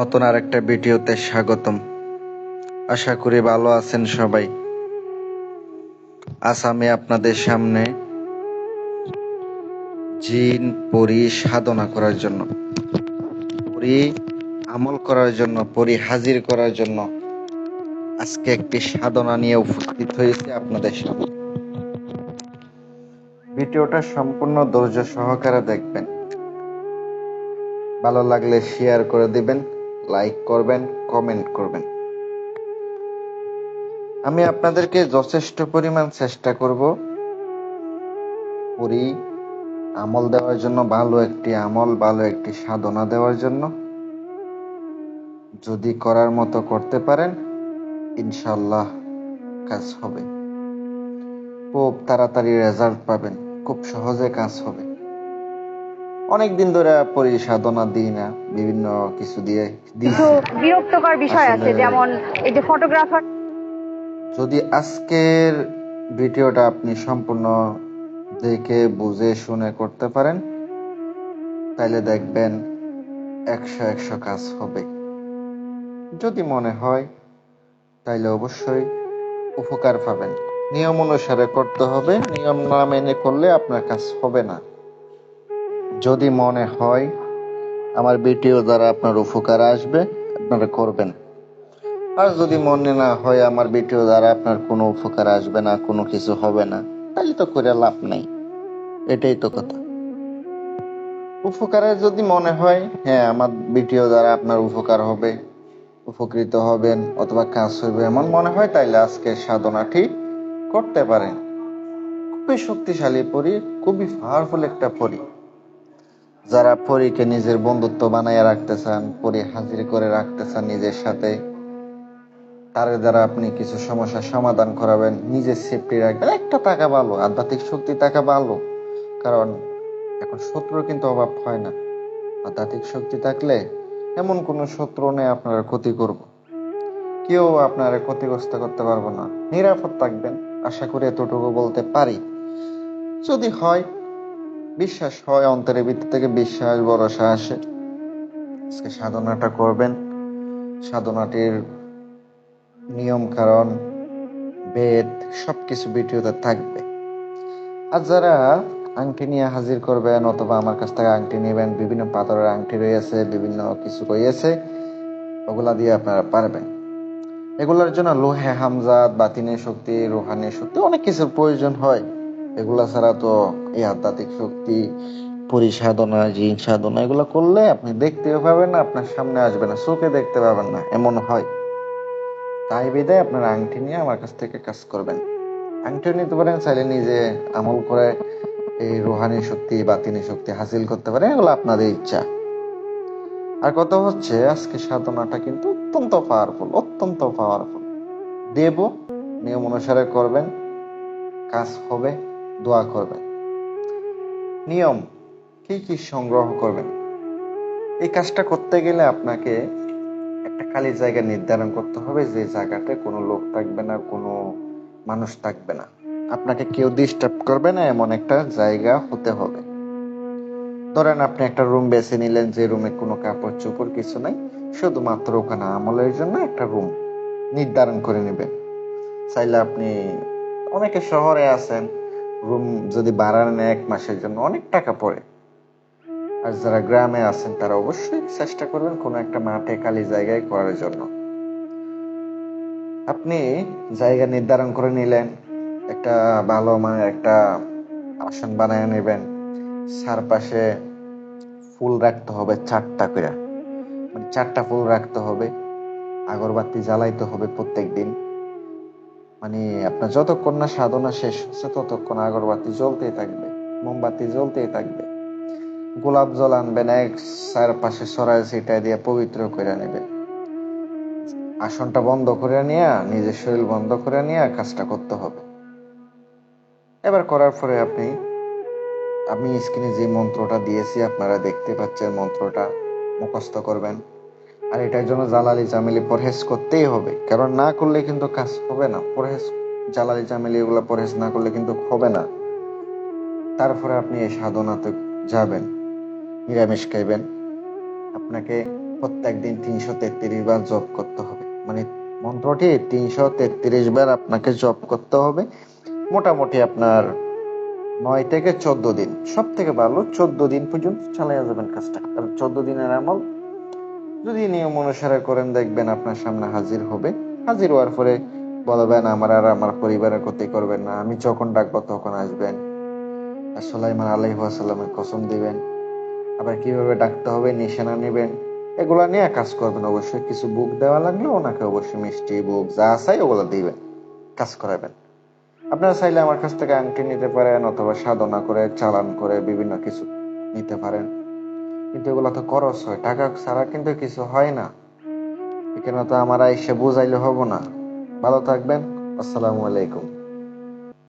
নতুন আরেকটা ভিডিওতে স্বাগতম। আশা করি ভালো আছেন সবাই। আজ আমি আপনাদের সামনে জিন পরি সাধনা করার জন্য, পরি আমল করার জন্য, পরি হাজির করার জন্য আজকে একটি সাধনা নিয়ে উপস্থিত হয়েছে আপনাদের সামনে। ভিডিওটা সম্পূর্ণ ধৈর্য সহকারে দেখবেন। ভালো লাগলে শেয়ার করে দিবেন, লাইক করবেন, কমেন্ট করবেন। আমি আপনাদেরকে যথেষ্ট পরিমাণ চেষ্টা করব পরি আমল দেওয়ার জন্য, ভালো একটি আমল, ভালো একটি সাধনা দেওয়ার জন্য। যদি করার মতো করতে পারেন, ইনশাল্লাহ কাজ হবে। খুব তাড়াতাড়ি রেজাল্ট পাবেন, খুব সহজে কাজ হবে। অনেকদিন ধরে পরি সাধনা দিই না, বিভিন্ন কিছু দিয়ে কিছু বিরক্তকর বিষয় আছে, যেমন এই যে ফটোগ্রাফার। যদি আজকের ভিডিওটা আপনি সম্পূর্ণ দেখে বুঝে শুনে করতে পারেন, তাইলে দেখবেন 100 কাজ হবে। যদি মনে হয় তাইলে অবশ্যই উপকার পাবেন। নিয়ম অনুসারে করতে হবে, নিয়ম না মেনে করলে আপনার কাজ হবে না। যদি মনে হয় আমার ভিডিও দ্বারা আপনার উপকার আসবে, আপনারা করবেন। আর যদি মনে না হয় আমার ভিডিও দ্বারা আপনার কোনো উপকার আসবে না, কোনো কিছু হবে না, তাহলে তো করে লাভ নাই। এটাই তো কথা। উপকারের যদি মনে হয় হ্যাঁ আমার ভিডিও দ্বারা আপনার উপকার হবে, উপকৃত হবেন অথবা কাজ হবে, এমন মনে হয়, তাইলে আজকে সাধনাটি করতে পারেন। খুবই শক্তিশালী পরি, খুবই পাওয়ারফুল একটা পরি। যারা পরীকে নিজের বন্ধুত্ব বানাইয়া রাখতে চান, পরি হাজির করে রাখতে চান নিজের সাথে, তার দ্বারা আপনি কিছু সমস্যার সমাধান করাবেন, নিজের সেফটি রাখবেন, একটা টাকা ভালো, আধ্যাত্মিক শক্তি টাকা ভালো। কারণ এখন শত্রুর কিন্তু অভাব হয় না। আধ্যাত্মিক শক্তি থাকলে এমন কোনো শত্রু নেই আপনার ক্ষতি করব, কেউ আপনার ক্ষতিগ্রস্ত করতে পারবো না, নিরাপদ থাকবেন। আশা করি এতটুকু বলতে পারি। যদি হয়, বিশ্বাস হয়, অন্তরের ভিতর থেকে বিশ্বাস ভরসা আসে, আজকে সাধনাটা করবেন। সাধনাটির নিয়ম কারণ বেদ সবকিছু ভিডিওতে থাকবে। আর যারা আংটি নিয়ে হাজির করবেন অথবা আমার কাছ থেকে আংটি নেবেন, বিভিন্ন পাথরের আংটি রয়েছে, বিভিন্ন কিছু রয়েছে, ওগুলা দিয়ে আপনারা পারবেন। এগুলোর জন্য লোহে হামজাত, বাতিনের শক্তি, রুহানি শক্তি, অনেক কিছুর প্রয়োজন হয়। এগুলা ছাড়া তো এই আধ্যাত্মিক শক্তি, পরিসাধনা, জিন সাধনা এগুলো করলে আপনি দেখতেও পাবেন না, আপনার সামনে আসবে না, চোখে দেখতে পাবেন না, এমন হয়। তাই বিদায় আপনার আংটি নিয়ে আমার কাছ থেকে কাজ করবেন। আংটি নিতে পারেন, চাইলে নিজে আমল করে এই রুহানি শক্তি, বাতিনি শক্তি হাসিল করতে পারেন, এগুলো আপনাদের ইচ্ছা। আর কথা হচ্ছে আজকে সাধনাটা কিন্তু অত্যন্ত পাওয়ারফুল, অত্যন্ত পাওয়ারফুল। দেব নিয়ম অনুসারে করবেন, কাজ হবে, দোয়া করবেন। নিয়ম কি কি সংগ্রহ করবেন? এই কাজটা করতে গেলে আপনাকে একটা খালি জায়গা নির্ধারণ করতে হবে, যে জায়গাতে কোনো লোক থাকবে না, কোনো মানুষ থাকবে না, আপনাকে কেউ ডিস্টার্ব করবে না, এমন একটা জায়গা হতে হবে। ধরেন আপনি একটা রুম বেছে নিলেন, যে রুমে কোনো কাপড় চোপড় কিছু নাই, শুধুমাত্র ওখানে আমলের জন্য একটা রুম নির্ধারণ করে নেবেন। চাইলে আপনি, অনেকে শহরে আছেন, রুম যদি ভাড়া নেয় 1 মাসের জন্য অনেক টাকা পড়ে। আর যারা গ্রামে আছেন তারা অবশ্যই চেষ্টা করবেন কোনো একটা মাঠে খালি জায়গায় করার জন্য। আপনি জায়গা নির্ধারণ করে নিলেন, একটা ভালো মানের একটা আসন বানায় নেবেন। চারপাশে ফুল রাখতে হবে 4টা করে, মানে 4টা ফুল রাখতে হবে। আগরবাতি জ্বালাইতে হবে প্রত্যেক দিন, মানে আপনার যতক্ষণ না সাধনা শেষ হচ্ছে ততক্ষণ আগরবাতি জ্বলতেই থাকবে, মোমবাতি জ্বলতেই থাকবে। গোলাপ জল আনবেন, চারপাশে ছড়াই ছিটাই দিয়ে পবিত্র করে নেবেন। আসনটা বন্ধ করে নিয়ে, নিজের শরীর বন্ধ করে নিয়ে কাজটা করতে হবে। এবার করার পরে আমি স্ক্রিনে যে মন্ত্রটা দিয়েছি আপনারা দেখতে পাচ্ছেন, মন্ত্রটা মুখস্থ করবেন। আর এটার জন্য জালালি জামিলি পরহেজ করতেই হবে, কারণ না করলে কিন্তু কাজ হবে না। পরহেজ, জালালি জামিলি এগুলো পরহেজ না করলে কিন্তু হবে না। তারপরে আপনি এই সাধনাতে যাবেন, নিরামিষ খাইবেন। আপনাকে প্রত্যেক দিন 333 বার জপ করতে হবে। মানে মন্ত্রটি 333 বার আপনাকে জপ করতে হবে। মোটামুটি আপনার 9 থেকে 14 দিন, সব থেকে ভালো 14 দিন পর্যন্ত চালিয়ে যাবেন কাজটা। কারণ 14 দিনের আমল যদি নিয়ম অনুসারে করেন, দেখবেন আপনার সামনে হাজির হবে। হাজির হওয়ার পরে বলবেন আমার আর আমার পরিবারের ক্ষতি করবেন না, আমি যখন ডাকবো তখন আসবেন। আর সুলাইমান আলাইহিস সালামের কসম দিবেন। আবার কিভাবে ডাকতে হবে নিশানা নেবেন, এগুলা নিয়ে কাজ করবেন। অবশ্যই কিছু বুক দেওয়া লাগলে ওনাকে অবশ্যই মিষ্টি বুক যা চাই ওগুলো দিবেন, কাজ করাবেন। আপনারা চাইলে আমার কাছ থেকে আংটি নিতে পারেন, অথবা সাধনা করে চালান করে বিভিন্ন কিছু নিতে পারেন। কিন্তু এগুলো তো খরচ হয়, টাকা ছাড়া কিন্তু কিছু হয় না। এখানে তো আমার এসে বুঝাইলে হবো না। ভালো থাকবেন। আসসালামু আলাইকুম।